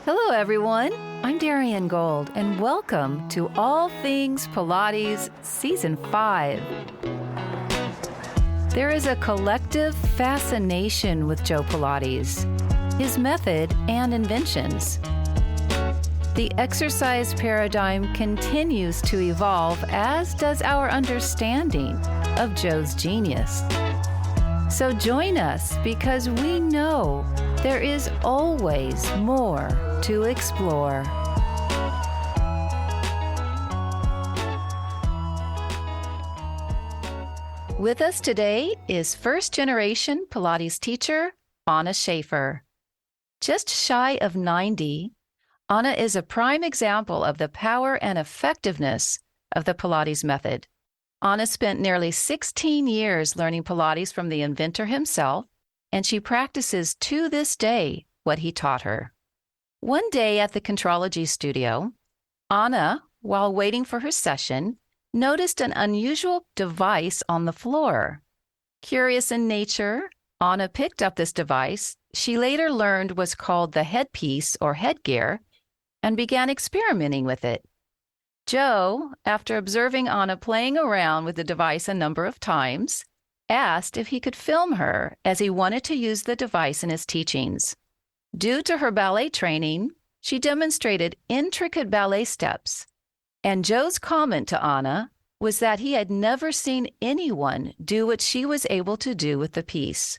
Hello, everyone. I'm Darian Gold, and welcome to All Things Pilates Season 5. There is a collective fascination with Joe Pilates, his method and inventions. The exercise paradigm continues to evolve, as does our understanding of Joe's genius. So join us because we know there is always more to explore. With us today is first-generation Pilates teacher Anna Shaffer. Just shy of 90, Anna is a prime example of the power and effectiveness of the Pilates method. Anna spent nearly 16 years learning Pilates from the inventor himself, and she practices to this day what he taught her. One day at the Contrology studio, Anna, while waiting for her session, noticed an unusual device on the floor. Curious in nature, Anna picked up this device she later learned was called the headpiece or headgear and began experimenting with it. Joe, after observing Anna playing around with the device a number of times, asked if he could film her as he wanted to use the device in his teachings. Due to her ballet training, she demonstrated intricate ballet steps, and Joe's comment to Anna was that he had never seen anyone do what she was able to do with the piece.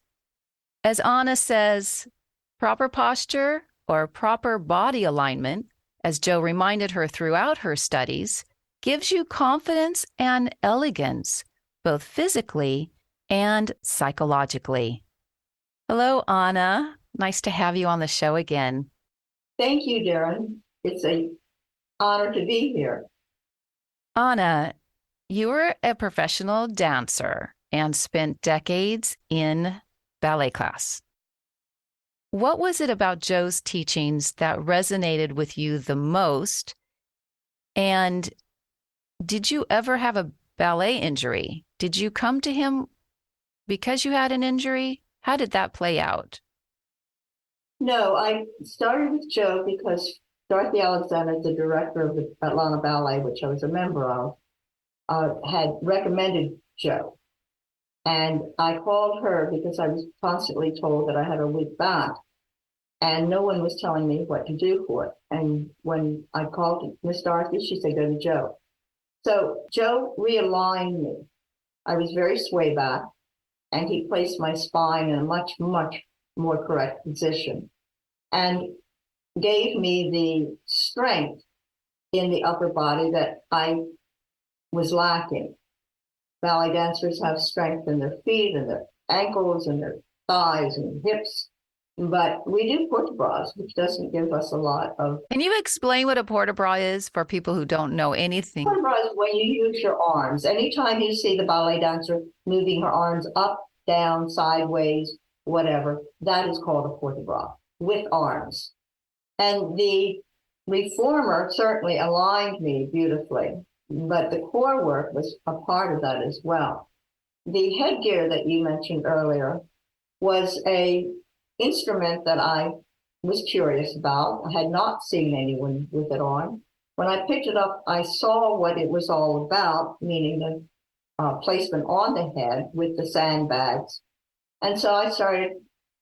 As Anna says, proper posture or proper body alignment, as Joe reminded her throughout her studies, gives you confidence and elegance, both physically and psychologically. Hello, Anna. Nice to have you on the show again. Thank you, Darren. It's an honor to be here. Anna, you were a professional dancer and spent decades in ballet class. What was it about Joe's teachings that resonated with you the most? And did you ever have a ballet injury? Did you come to him because you had an injury? How did that play out? No, I started with Joe because Dorothy Alexander, the director of the Atlanta Ballet, which I was a member of, had recommended Joe. And I called her because I was constantly told that I had a weak back. And no one was telling me what to do for it. And when I called Miss Dorothy, she said, go to Joe. So Joe realigned me. I was very sway back, and he placed my spine in a much, much more correct position and gave me the strength in the upper body that I was lacking. Ballet dancers have strength in their feet and their ankles and their thighs and hips. But we do port-de-bras, which doesn't give us a lot of... Can you explain what a port-de-bras is for people who don't know anything? Port-de-bras is when you use your arms. Anytime you see the ballet dancer moving her arms up, down, sideways, whatever, that is called a port-de-bras with arms. And the reformer certainly aligned me beautifully, but the core work was a part of that as well. The headgear that you mentioned earlier was a instrument that I was curious about. I had not seen anyone with it on. When I picked it up, I saw what it was all about, meaning the placement on the head with the sandbags. And so I started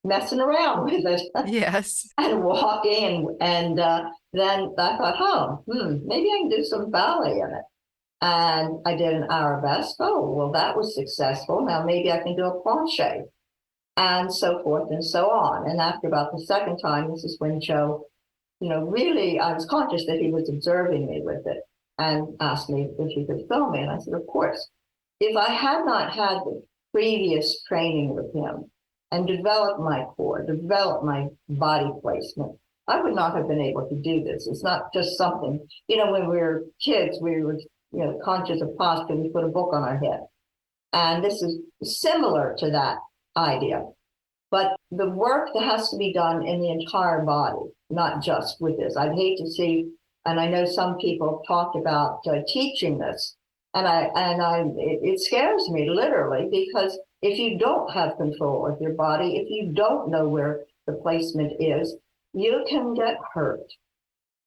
messing around with it. Yes. And walking. And then I thought, maybe I can do some ballet in it. And I did an arabesque. Oh, well, that was successful. Now maybe I can do a planche. And so forth and so on. And after about the second time, this is when Joe, really, I was conscious that he was observing me with it and asked me if he could film me. And I said, of course. If I had not had the previous training with him and developed my core, developed my body placement, I would not have been able to do this. It's not just something, when we were kids, we were, conscious of posture, we put a book on our head. And this is similar to that idea. But the work that has to be done in the entire body, not just with this. I'd hate to see, and I know some people have talked about teaching this, and it scares me literally, because if you don't have control of your body, if you don't know where the placement is, you can get hurt.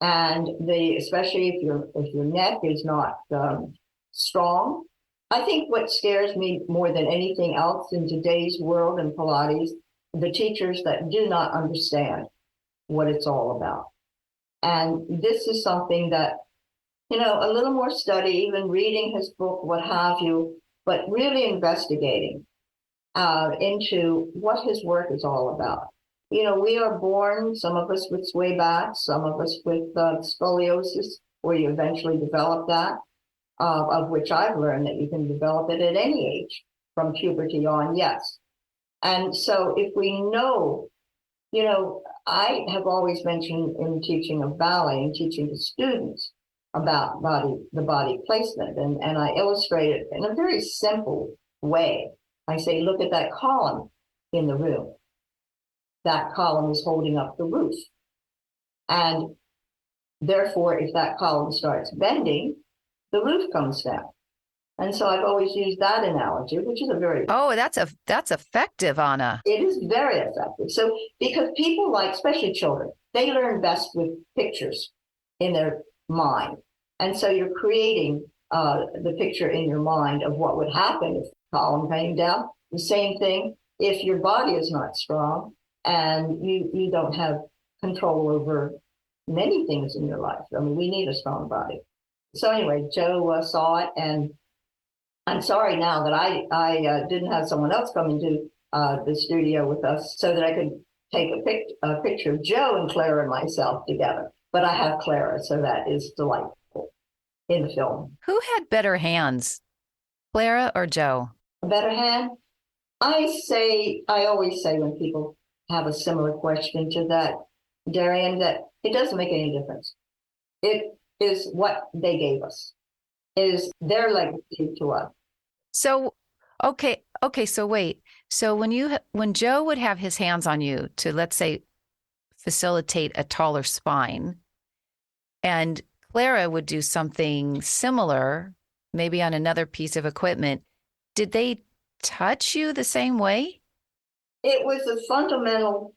And especially if your neck is not strong. I think what scares me more than anything else in today's world in Pilates, the teachers that do not understand what it's all about. And this is something that, a little more study, even reading his book, what have you, but really investigating into what his work is all about. We are born, some of us with sway backs, some of us with scoliosis, where you eventually develop that, of which I've learned that you can develop it at any age, from puberty on, yes. And so if we know, I have always mentioned in teaching of ballet and teaching the students about the body placement, and I illustrate it in a very simple way. I say, look at that column in the room. That column is holding up the roof. And therefore, if that column starts bending, the roof comes down. And so I've always used that analogy, which is that's effective, Anna. It is very effective. So because people especially children, they learn best with pictures in their mind. And so you're creating the picture in your mind of what would happen if the column came down. The same thing if your body is not strong and you don't have control over many things in your life. I mean, we need a strong body. So anyway, Joe saw it, and I'm sorry now that I didn't have someone else come into the studio with us so that I could take a picture of Joe and Clara and myself together. But I have Clara, so that is delightful in the film. Who had better hands, Clara or Joe? A better hand? I always say when people have a similar question to that, Darian, that it doesn't make any difference. It is what they gave us. It is their legacy to us. So, okay. So wait. So when Joe would have his hands on you to, let's say, facilitate a taller spine, and Clara would do something similar, maybe on another piece of equipment, did they touch you the same way? It was the fundamental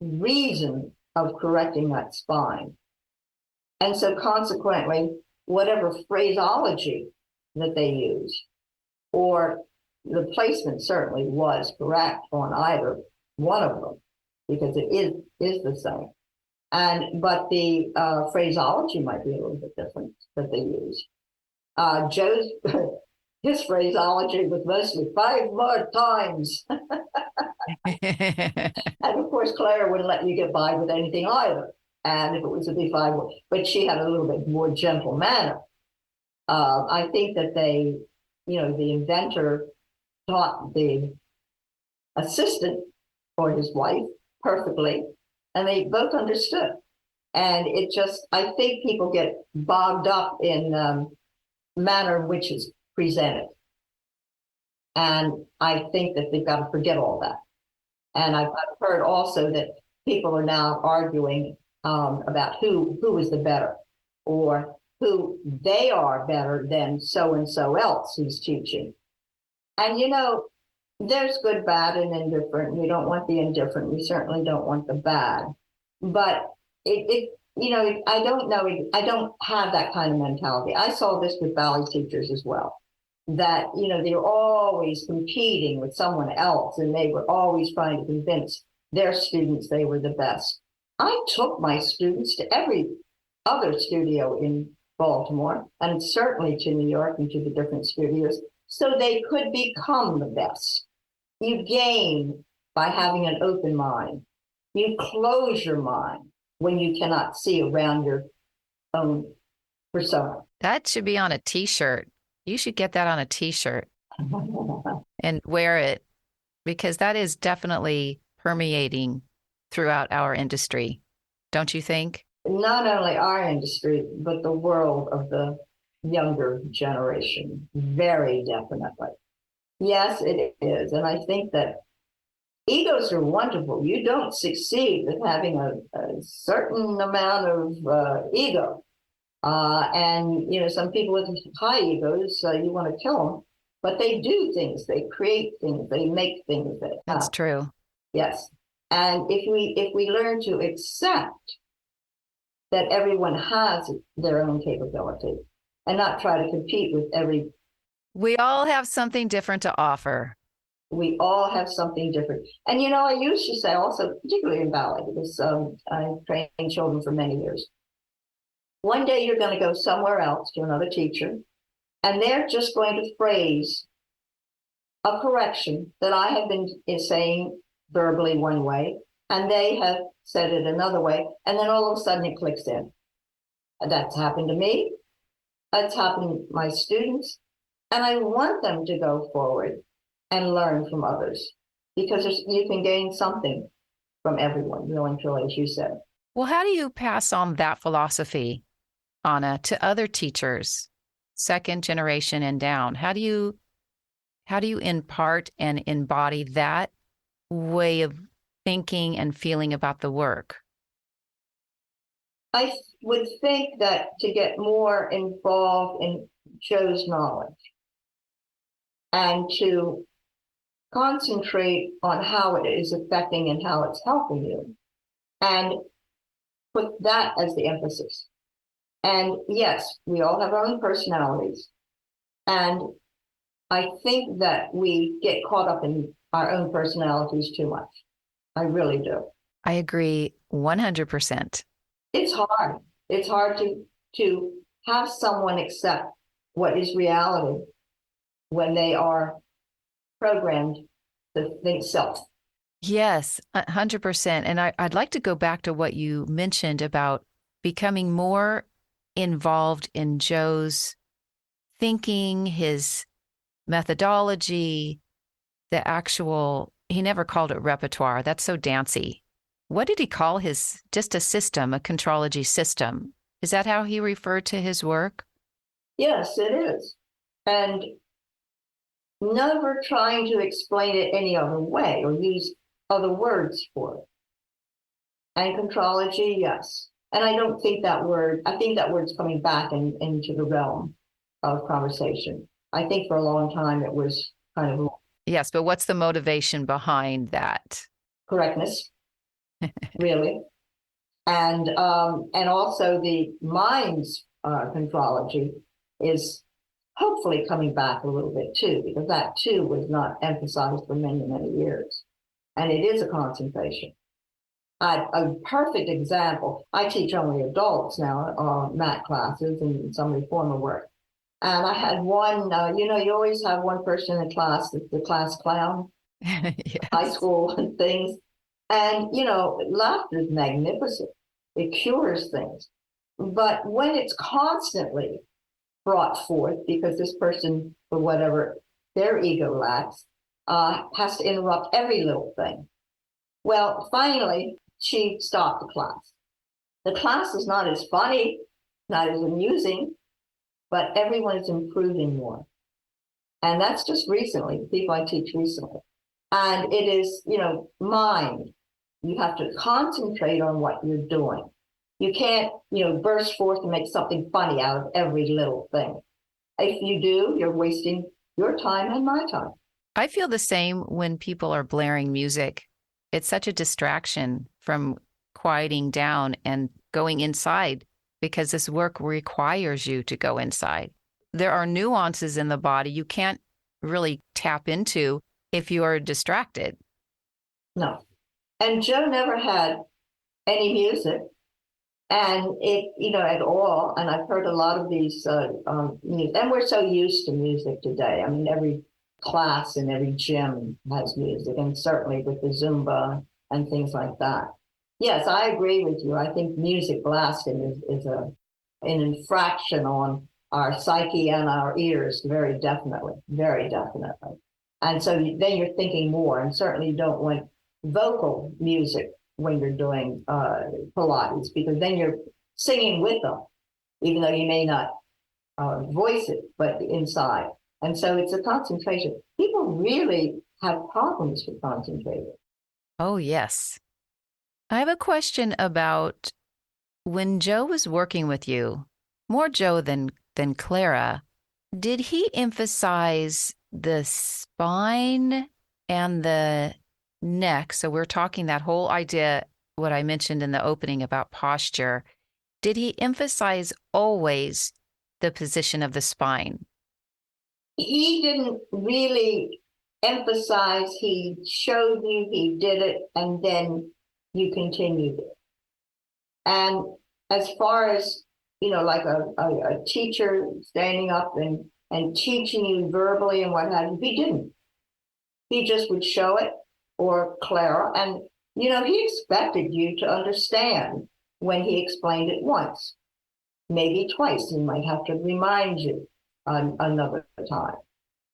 reason of correcting that spine. And so consequently, whatever phraseology that they used, or the placement certainly was correct on either one of them, because it is the same. But the phraseology might be a little bit different that they use. Joe's his phraseology was mostly 5 more times. And of course, Clara wouldn't let you get by with anything either. And if it was a big 5 more, but she had a little bit more gentle manner. I think that the inventor taught the assistant or his wife perfectly, and they both understood. And I think people get bogged up in manner in which is presented. And I think that they've got to forget all that. And I've heard also that people are now arguing about who is the better, or who they are better than so-and-so else who's teaching. And, there's good, bad, and indifferent. We don't want the indifferent. We certainly don't want the bad. But I don't know. I don't have that kind of mentality. I saw this with ballet teachers as well, that, they were always competing with someone else, and they were always trying to convince their students they were the best. I took my students to every other studio in Baltimore, and certainly to New York and to the different studios, so they could become the best. You gain by having an open mind. You close your mind when you cannot see around your own persona. That should be on a t-shirt. You should get that on a t-shirt and wear it, because that is definitely permeating throughout our industry. Don't you think? Not only our industry, but the world of the younger generation. Very definitely. Yes, it is. And I think that egos are wonderful. You don't succeed with having a certain amount of ego. And, some people with high egos, you want to kill them, but they do things, they create things, they make things. That's true. Yes. And if we learn to accept that everyone has their own capability and not try to compete with every, We all have something different to offer. we all have something different. And I used to say also, particularly in ballet, because I've trained children for many years. One day you're going to go somewhere else to another teacher, and they're just going to phrase a correction that I have been saying verbally one way, and they have said it another way, and then all of a sudden it clicks in. That's happened to me. That's happened to my students. And I want them to go forward and learn from others, because you can gain something from everyone, really and truly, as you said. Well, how do you pass on that philosophy, Anna, to other teachers, second generation and down? How do you impart and embody that way of thinking and feeling about the work? I would think that to get more involved in Joe's knowledge and to concentrate on how it is affecting and how it's helping you, and put that as the emphasis. And yes, we all have our own personalities. And I think that we get caught up in our own personalities too much. I really do. I agree 100%. It's hard. It's hard to have someone accept what is reality when they are programmed to think self. Yes, 100%. And I'd like to go back to what you mentioned about becoming more involved in Joe's thinking, his methodology, the actual, he never called it repertoire. That's so dancey. What did he call his, just a system, a contrology system? Is that how he referred to his work? Yes, it is. And never trying to explain it any other way or use other words for it. And contrology, yes. And I don't think that word, I think that word's coming back into the realm of conversation. I think for a long time it was kind of Yes, but what's the motivation behind that? correctness, really. And also the mind's contrology is hopefully coming back a little bit too, because that too was not emphasized for many, many years. And it is a concentration. A perfect example, I teach only adults now, math classes and some reformer work. And I had one, you always have one person in the class, the class clown, Yes. high school and things. And, laughter is magnificent. It cures things. But when it's constantly brought forth because this person, for whatever their ego lacks, has to interrupt every little thing. Well, finally, she stopped the class. The class is not as funny, not as amusing, but everyone is improving more. And that's just recently, people I teach recently. And it is, mind. You have to concentrate on what you're doing. You can't, burst forth and make something funny out of every little thing. If you do, you're wasting your time and my time. I feel the same when people are blaring music. It's such a distraction from quieting down and going inside, because this work requires you to go inside. There are nuances in the body you can't really tap into if you are distracted. No. And Joe never had any music, and it, at all. And I've heard a lot of these music, and we're so used to music today. I mean, every class in every gym has music, and certainly with the Zumba and things like that. Yes, I agree with you. I think music blasting is an infraction on our psyche and our ears, very definitely, very definitely. And so then you're thinking more, and certainly you don't want vocal music when you're doing Pilates, because then you're singing with them, even though you may not voice it, but inside. And so it's a concentration. People really have problems with concentrating. Oh, yes. I have a question about when Joe was working with you, more Joe than Clara, did he emphasize the spine and the neck, so we're talking that whole idea, what I mentioned in the opening about posture, did he emphasize always the position of the spine? He didn't really emphasize, he showed you, he did it, and then you continued it. And as far as, like a teacher standing up and teaching you verbally and what have you, he didn't. He just would show it, or Clara, and, he expected you to understand when he explained it once, maybe twice. He might have to remind you another time.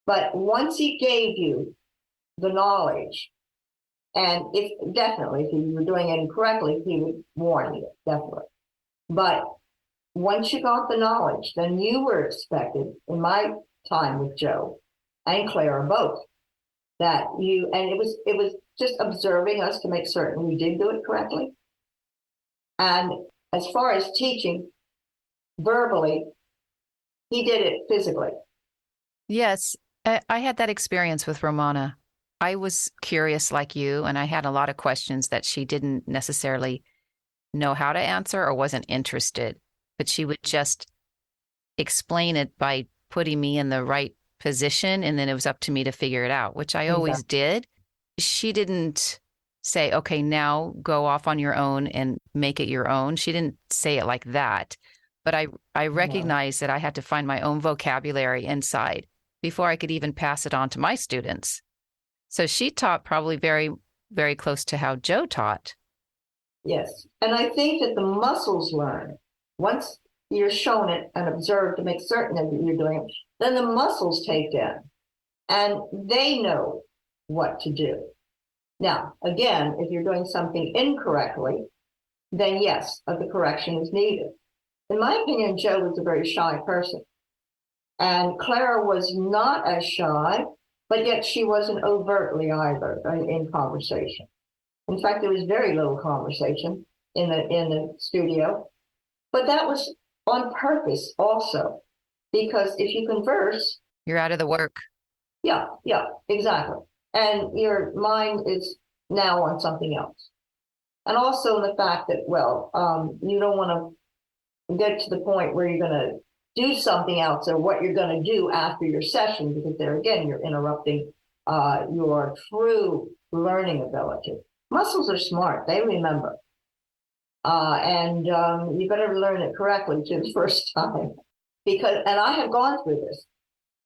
But once he gave you the knowledge, and if you were doing it incorrectly, he would warn you, definitely. But once you got the knowledge, then you were expected, in my time with Joe and Clara both, and it was just observing us to make certain we did do it correctly. And as far as teaching verbally, he did it physically. Yes, I had that experience with Romana. I was curious like you, and I had a lot of questions that she didn't necessarily know how to answer or wasn't interested, but she would just explain it by putting me in the right position, and then it was up to me to figure it out, which I always did. She didn't say, okay, now go off on your own and make it your own. She didn't say it like that, but I recognized that I had to find my own vocabulary inside before I could even pass it on to my students. So she taught probably very, very close to how Joe taught. Yes. And I think that the muscles learn. Once you're shown it and observed to make certain that you're doing it, then the muscles take in and they know what to do. Now, again, if you're doing something incorrectly, then yes, the correction is needed. In my opinion, Joe was a very shy person. And Clara was not as shy, but yet she wasn't overtly either in conversation. In fact, there was very little conversation in the studio, but that was on purpose also, because if you converse, you're out of the work. Yeah, exactly. And your mind is now on something else. And also the fact that, you don't want to get to the point where you're going to do something else or what you're going to do after your session, because there again, you're interrupting your true learning ability. Muscles are smart, they remember. And you better learn it correctly too the first time. And I have gone through this,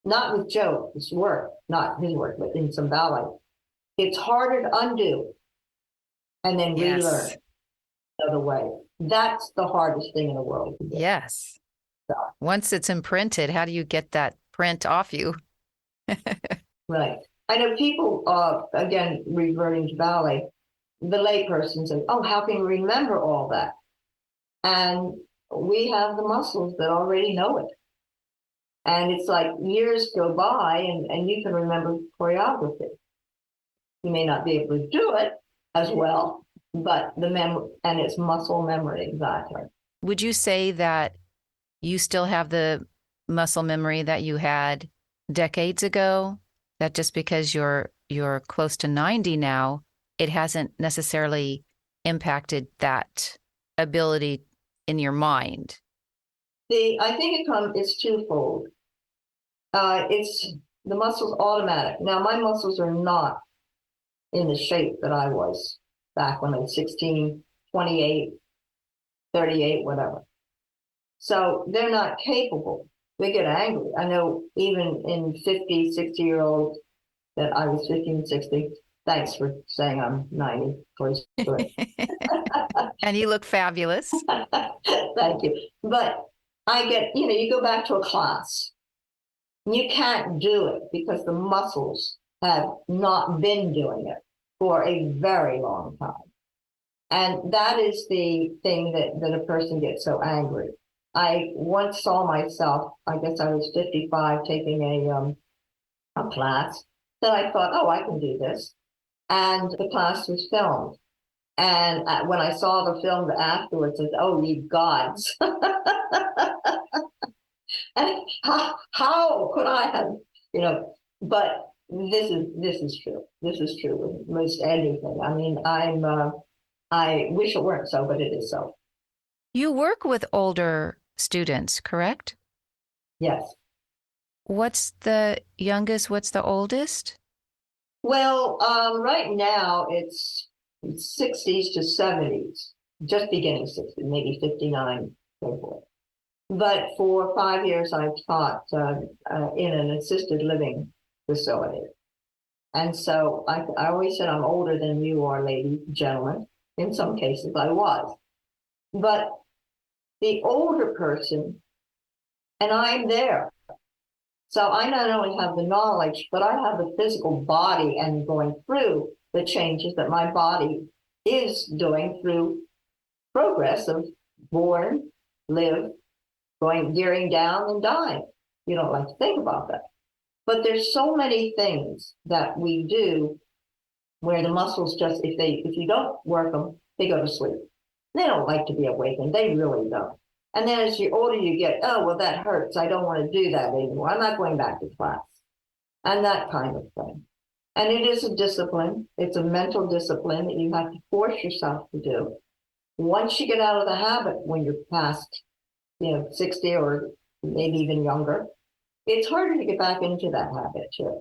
not with Joe's work, not his work, but in some ballet. It's harder to undo and then relearn another way. That's the hardest thing in the world. Yes. So. Once it's imprinted, how do you get that print off you? Right. I know people, again, reverting to ballet, the layperson says, oh, how can you remember all that? And we have the muscles that already know it. And it's like years go by and you can remember choreography. You may not be able to do it as well, but and it's muscle memory, exactly. Would you say that you still have the muscle memory that you had decades ago? That just because you're close to 90 now, it hasn't necessarily impacted that ability in your mind? I think it's twofold. It's the muscles automatic. Now, my muscles are not in the shape that I was back when I was 16, 28, 38, whatever. So they're not capable. They get angry. I know even in 50, 60-year-olds that I was 15, 60. Thanks for saying I'm 90. Close to it. And you look fabulous. Thank you. But I get, you go back to a class. You can't do it because the muscles have not been doing it for a very long time. And that is the thing that a person gets so angry. I once saw myself, I guess I was 55, taking a class that I thought, oh, I can do this. And the class was filmed. And when I saw the film afterwards, I said, oh, ye gods. And how could I have, but This is true. This is true with most anything. I mean, I wish it weren't so, but it is so. You work with older students, correct? Yes. What's the youngest? What's the oldest? Well, right now it's 60s to 70s, just beginning 60, maybe 59, so forth. But for 5 years, I've taught in an assisted living facility. And so I always said I'm older than you are, ladies, gentlemen. In some cases, I was. But the older person, and I'm there. So I not only have the knowledge, but I have the physical body and going through the changes that my body is doing through progress of born, live, going, gearing down and dying. You don't like to think about that. But there's so many things that we do where the muscles just, if you don't work them, they go to sleep. They don't like to be awakened. They really don't. And then as you older you get, oh, well, that hurts. I don't want to do that anymore. I'm not going back to class. And that kind of thing. And it is a discipline. It's a mental discipline that you have to force yourself to do. Once you get out of the habit, when you're past, 60 or maybe even younger, it's harder to get back into that habit too.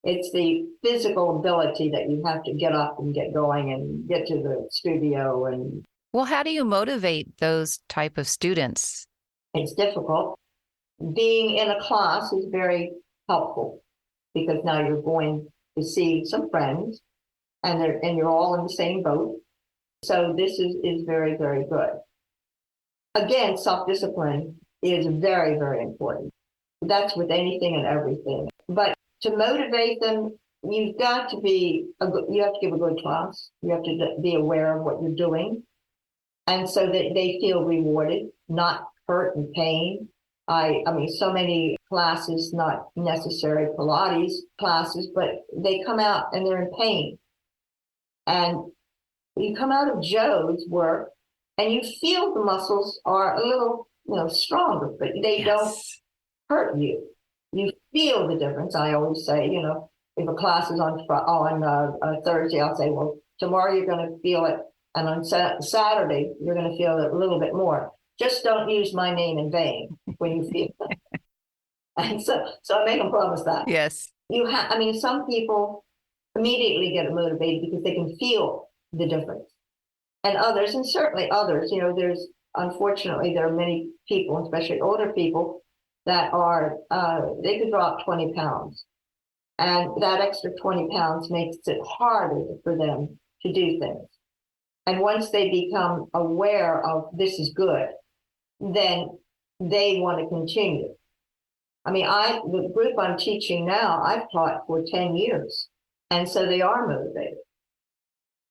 It's the physical ability that you have to get up and get going and get to the studio, and Well, how do you motivate those type of students? it's difficult. Being in a class is very helpful because now you're going to see some friends and you're all in the same boat. So this is very, very good. Again, self-discipline is very, very important. That's with anything and everything. But to motivate them, you have to give a good class. You have to be aware of what you're doing. And so that they feel rewarded, not hurt and pain. I mean, so many classes, not necessary Pilates classes, but they come out and they're in pain. And you come out of Joe's work and you feel the muscles are a little, stronger, but they don't hurt you. You feel the difference. I always say, if a class is on Thursday, I'll say, well, tomorrow you're going to feel it. And on Saturday, you're going to feel it a little bit more. Just don't use my name in vain when you feel it. And so I make them promise that. Yes. Some people immediately get motivated because they can feel the difference. And others, and certainly others, unfortunately, there are many people, especially older people, that they could drop 20 pounds. And that extra 20 pounds makes it harder for them to do things. And once they become aware of this is good, then they want to continue. I mean, the group I'm teaching now, I've taught for 10 years. And so they are motivated.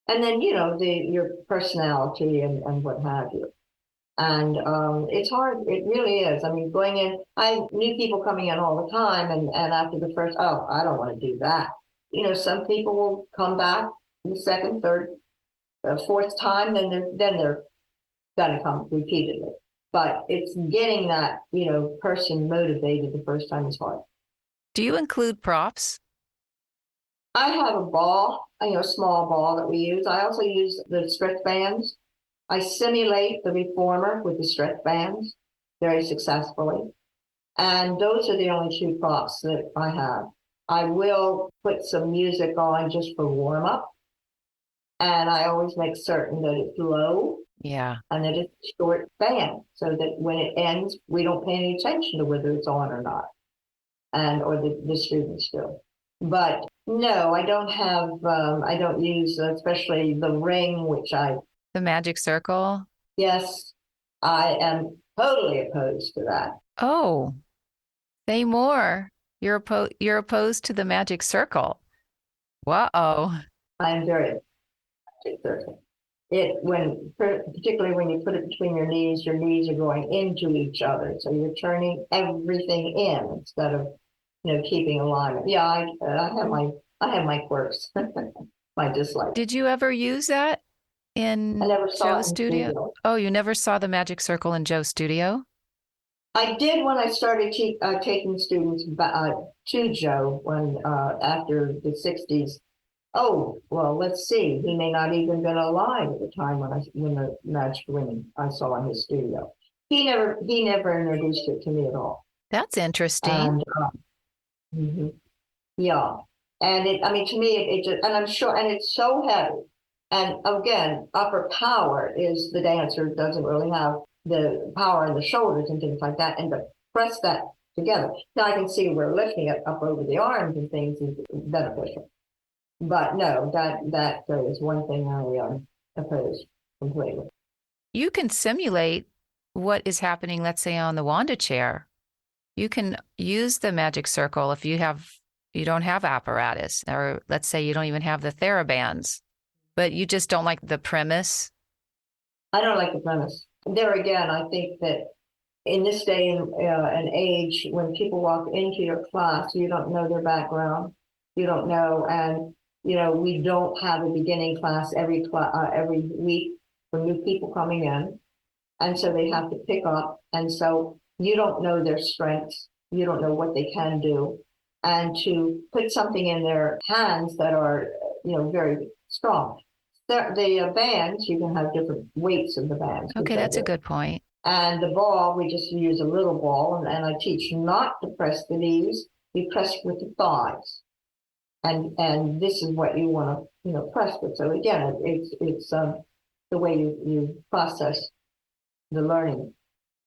And then, your personality and what have you. And it's hard. It really is. I mean, going in, I knew people coming in all the time. And after the first, oh, I don't want to do that. Some people will come back the second, third, fourth time, then they're going to come repeatedly. But it's getting that, person motivated the first time is hard. Do you include props? I have a ball, a small ball that we use. I also use the stretch bands. I simulate the reformer with the stretch bands very successfully. And those are the only two props that I have. I will put some music on just for warm up. And I always make certain that it's low. Yeah. And that it's a short band so that when it ends, we don't pay any attention to whether it's on or not. Or the students do. But no, I don't have, I don't use, especially the ring, The magic circle? Yes, I am totally opposed to that. Oh, say more. You're opposed to the magic circle. Whoa. I'm very opposed. Particularly when you put it between your knees are going into each other. So you're turning everything in instead of, keeping alignment. Yeah, I have my quirks, my dislikes. Did you ever use that in Joe's studio? Oh, you never saw the magic circle in Joe's studio? I did when I started taking students to Joe when after the 60s. Oh, well, let's see. He may not even been alive at the time when the Magic Women I saw in his studio. He never introduced it to me at all. That's interesting. And mhm, yeah, and I mean, to me, it just, and I'm sure, and it's so heavy. And again, upper power is the dancer doesn't really have the power in the shoulders and things like that, and to press that together. Now I can see where lifting it up over the arms and things is beneficial. But no, that is one thing I oppose completely. You can simulate what is happening, let's say, on the Wanda chair. You can use the magic circle if you don't have apparatus, or let's say you don't even have the therabands, but you just don't like the premise. I don't like the premise. There again, I think that in this day and age, when people walk into your class, you don't know their background, you don't know, and we don't have a beginning class every week for new people coming in, and so they have to pick up, and so you don't know their strengths, you don't know what they can do, and to put something in their hands that are very strong. The bands, you can have different weights of the bands. Okay, that's a good point. And the ball, we just use a little ball, and I teach not to press the knees. You press with the thighs, and this is what you want to press with. So again, it's the way you process the learning.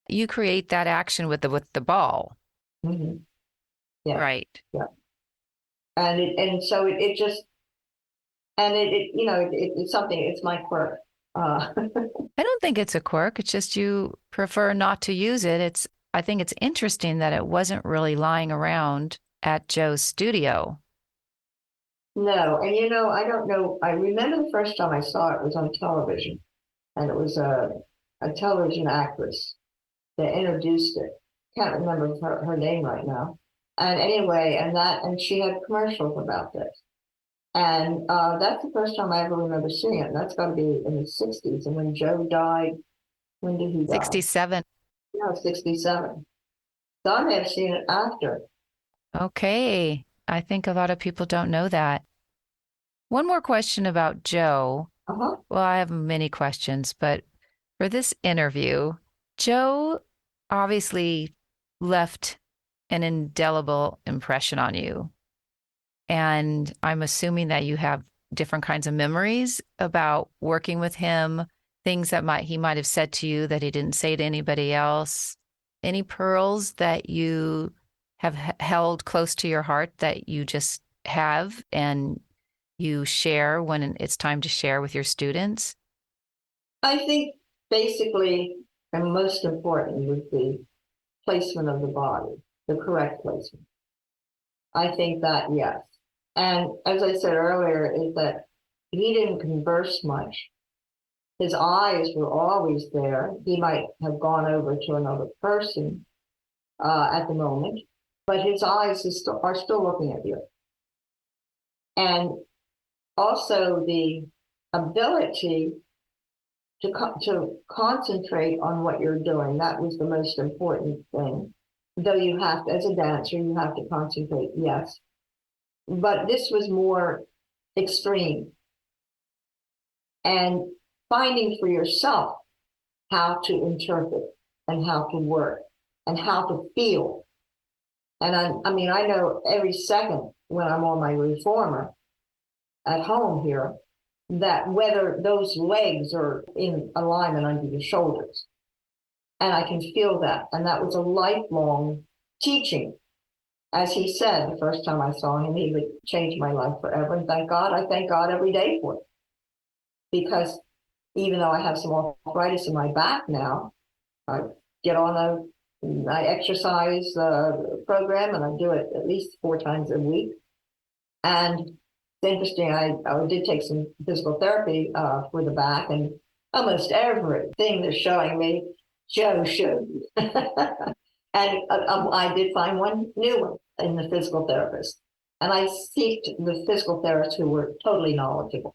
You create that action with the ball. Mm-hmm. Yeah. Right. Yeah. And so it just it's something. It's my quirk. I don't think it's a quirk. It's just you prefer not to use it. I think it's interesting that it wasn't really lying around at Joe's studio. No, and I don't know. I remember the first time I saw it was on television, and it was a television actress that introduced it. Can't remember her name right now. And anyway, and she had commercials about this. And that's the first time I ever remember seeing it. And that's got to be in the 60s. And when Joe died, when did he die? 67. No, 67. So I may have seen it after. Okay. I think a lot of people don't know that. One more question about Joe. Uh-huh. Well, I have many questions, but for this interview, Joe obviously left an indelible impression on you. And I'm assuming that you have different kinds of memories about working with him, things that he might have said to you that he didn't say to anybody else. Any pearls that you have held close to your heart that you just have and you share when it's time to share with your students? I think basically, and most important, would be placement of the body, the correct placement. I think that, yes. And as I said earlier, is that he didn't converse much. His eyes were always there. He might have gone over to another person at the moment, but his eyes are still looking at you. And also the ability to concentrate on what you're doing. That was the most important thing. Though you have to, as a dancer, you have to concentrate, yes. But this was more extreme. And finding for yourself how to interpret and how to work and how to feel. And I mean, I know every second when I'm on my reformer at home here, that whether those legs are in alignment under your shoulders. And I can feel that. And that was a lifelong teaching. As he said, the first time I saw him, he would change my life forever. And thank God, I thank God every day for it. Because even though I have some arthritis in my back now, I get on I exercise program, and I do it at least 4 times a week. And it's interesting, I did take some physical therapy for the back, and almost everything they're showing me, Joe showed me. And I did find one new one in the physical therapist. And I seeked the physical therapists who were totally knowledgeable.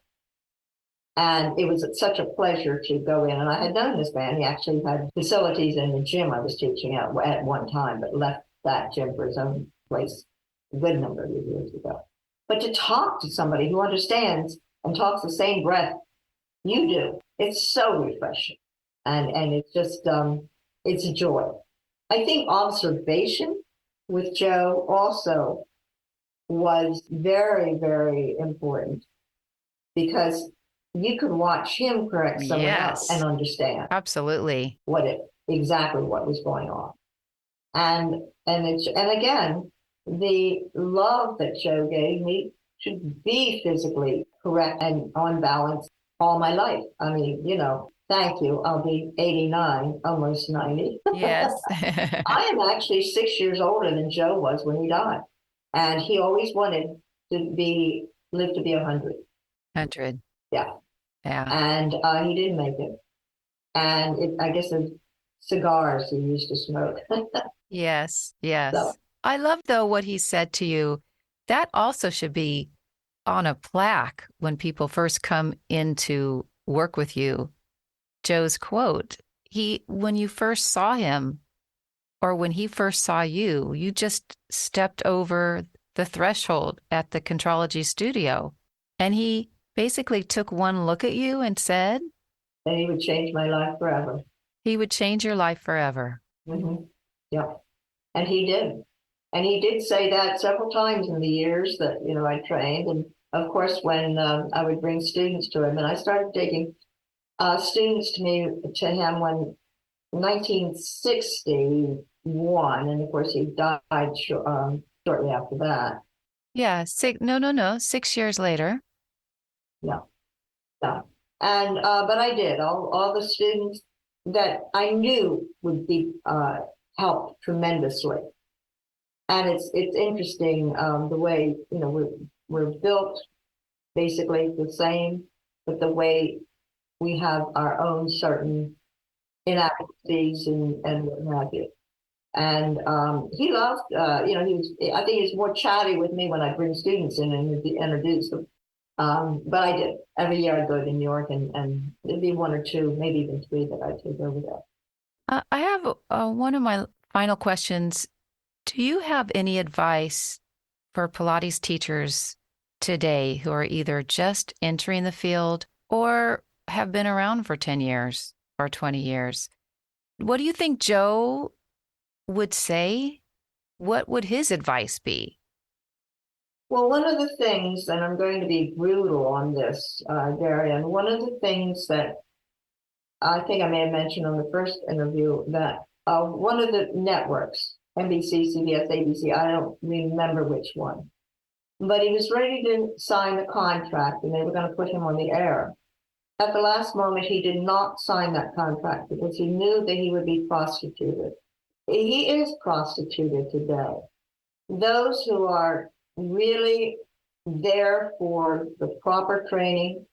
And it was such a pleasure to go in. And I had known this man. He actually had facilities in the gym I was teaching at one time, but left that gym for his own place. a good number of years ago. But to talk to somebody who understands and talks the same breath you do, it's so refreshing. And it's just, it's a joy. I think observation with Joe also was very, very important because you could watch him correct someone else and understand absolutely exactly what was going on. And again, the love that Joe gave me to be physically correct and on balance all my life. I mean, thank you. I'll be 89, almost 90. Yes. I am actually 6 years older than Joe was when he died. And he always wanted to live to be 100. 100. Yeah. Yeah. And he didn't make it. And I guess the cigars he used to smoke. Yes. Yes. So, I love, though, what he said to you. That also should be on a plaque when people first come in to work with you. Joe's quote, when you first saw him, or when he first saw you, you just stepped over the threshold at the Contrology studio. And he basically took one look at you and said, and he would change my life forever. He would change your life forever. Mm-hmm. Yeah. And he did. And he did say that several times in the years that, I trained. And of course, when I would bring students to him, and I started taking students to him when 1961, and of course he died shortly after that. Yeah, 6 years later. No, no. And but I did all the students that I knew would be helped tremendously. And it's interesting the way we're built basically the same, but the way we have our own certain inadequacies and what have you. And he loved, I think he was more chatty with me when I bring students in and introduce them. But I did. Every year I'd go to New York and there'd be one or two, maybe even three that I'd take over there. I have one of my final questions. Do you have any advice for Pilates teachers today who are either just entering the field or have been around for 10 years or 20 years? What do you think Joe would say? What would his advice be? Well, one of the things, and I'm going to be brutal on this, Darian, one of the things that I think I may have mentioned on the first interview that one of the networks, NBC, CBS, ABC, I don't remember which one, but he was ready to sign the contract and they were going to put him on the air. At the last moment, he did not sign that contract because he knew that he would be prostituted. He is prostituted today. Those who are really there for the proper training,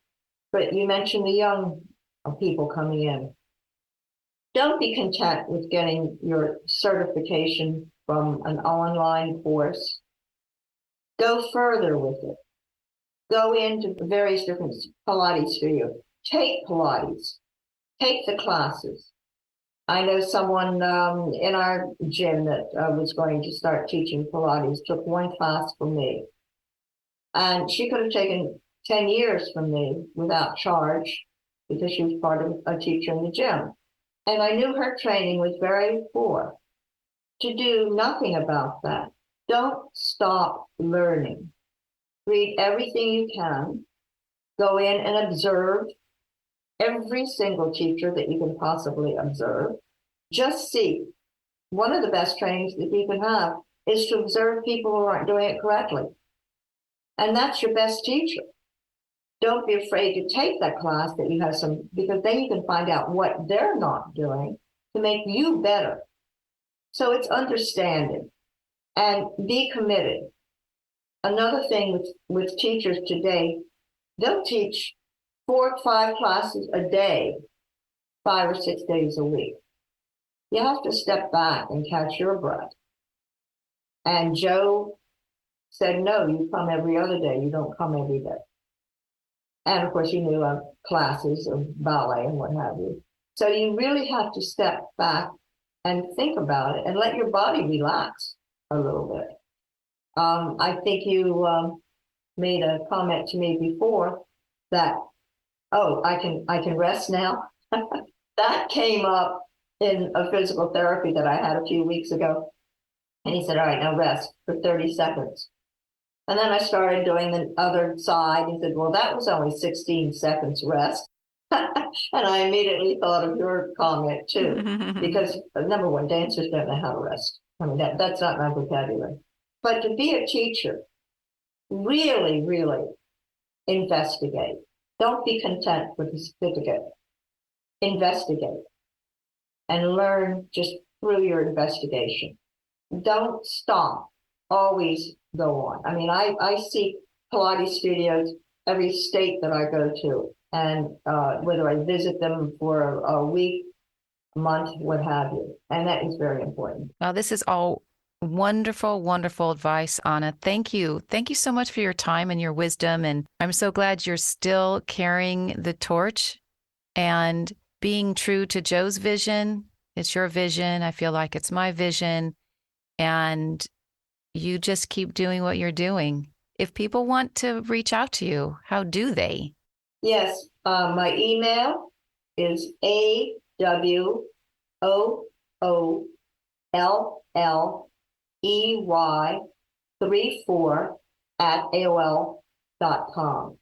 but you mentioned the young people coming in. Don't be content with getting your certification from an online course. Go further with it. Go into various different Pilates studios. Take Pilates. Take the classes. I know someone in our gym that was going to start teaching Pilates, took one class from me. And she could have taken 10 years from me without charge because she was part of a teacher in the gym. And I knew her training was very poor. To do nothing about that. Don't stop learning. Read everything you can. Go in and observe every single teacher that you can possibly observe. Just see. One of the best trainings that you can have is to observe people who aren't doing it correctly. And that's your best teacher. Don't be afraid to take that class that you have because then you can find out what they're not doing to make you better. So it's understanding and be committed. Another thing with teachers today, they'll teach 4 or 5 classes a day, 5 or 6 days a week. You have to step back and catch your breath. And Joe said, no, you come every other day. You don't come every day. And of course, you knew classes of ballet and what have you. So you really have to step back and think about it and let your body relax a little bit. I think you made a comment to me before that, oh, I can rest now. That came up in a physical therapy that I had a few weeks ago. And he said, all right, now rest for 30 seconds. And then I started doing the other side. He said, well, that was only 16 seconds rest. And I immediately thought of your comment too, because number one, dancers don't know how to rest. I mean, that's not my vocabulary. But to be a teacher, really, really investigate. Don't be content with the certificate. Investigate and learn just through your investigation. Don't stop. Always go on. I mean, I see Pilates studios every state that I go to, and whether I visit them for a week, a month, what have you. And that is very important. Well, this is all wonderful, wonderful advice, Anna. Thank you. Thank you so much for your time and your wisdom. And I'm so glad you're still carrying the torch and being true to Joe's vision. It's your vision. I feel like it's my vision. And you just keep doing what you're doing. If people want to reach out to you, how do they? Yes, my email is AWOOLLEY34@AOL.com.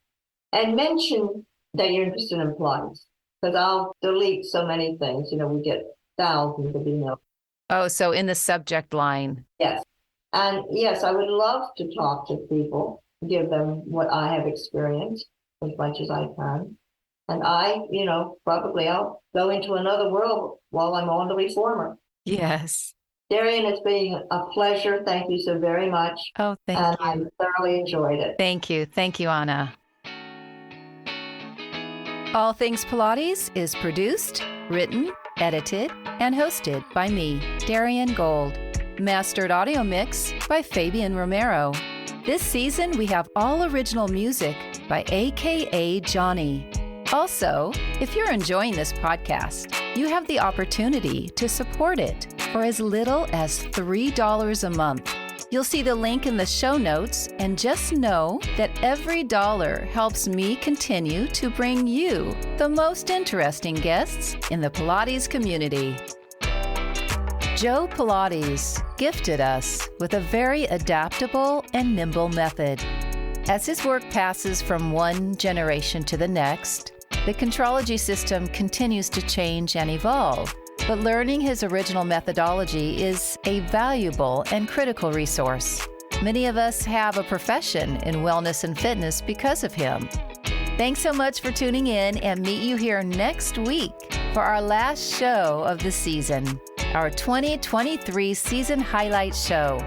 And mention that you're interested in Pilates, because I'll delete so many things. You know, we get thousands of emails. Oh, so in the subject line. Yes. And yes, I would love to talk to people, give them what I have experienced as much as I can. And probably I'll go into another world while I'm on the reformer. Yes. Darian, it's been a pleasure. Thank you so very much. Oh, thank you. I thoroughly enjoyed it. Thank you. Thank you, Anna. All Things Pilates is produced, written, edited, and hosted by me, Darian Gold. Mastered audio mix by Fabian Romero. This season, we have all original music by AKA Johnny. Also, if you're enjoying this podcast, you have the opportunity to support it for as little as $3 a month. You'll see the link in the show notes, and just know that every dollar helps me continue to bring you the most interesting guests in the Pilates community. Joe Pilates gifted us with a very adaptable and nimble method. As his work passes from one generation to the next, the Contrology system continues to change and evolve, but learning his original methodology is a valuable and critical resource. Many of us have a profession in wellness and fitness because of him. Thanks so much for tuning in, and meet you here next week for our last show of the season, our 2023 season highlight show.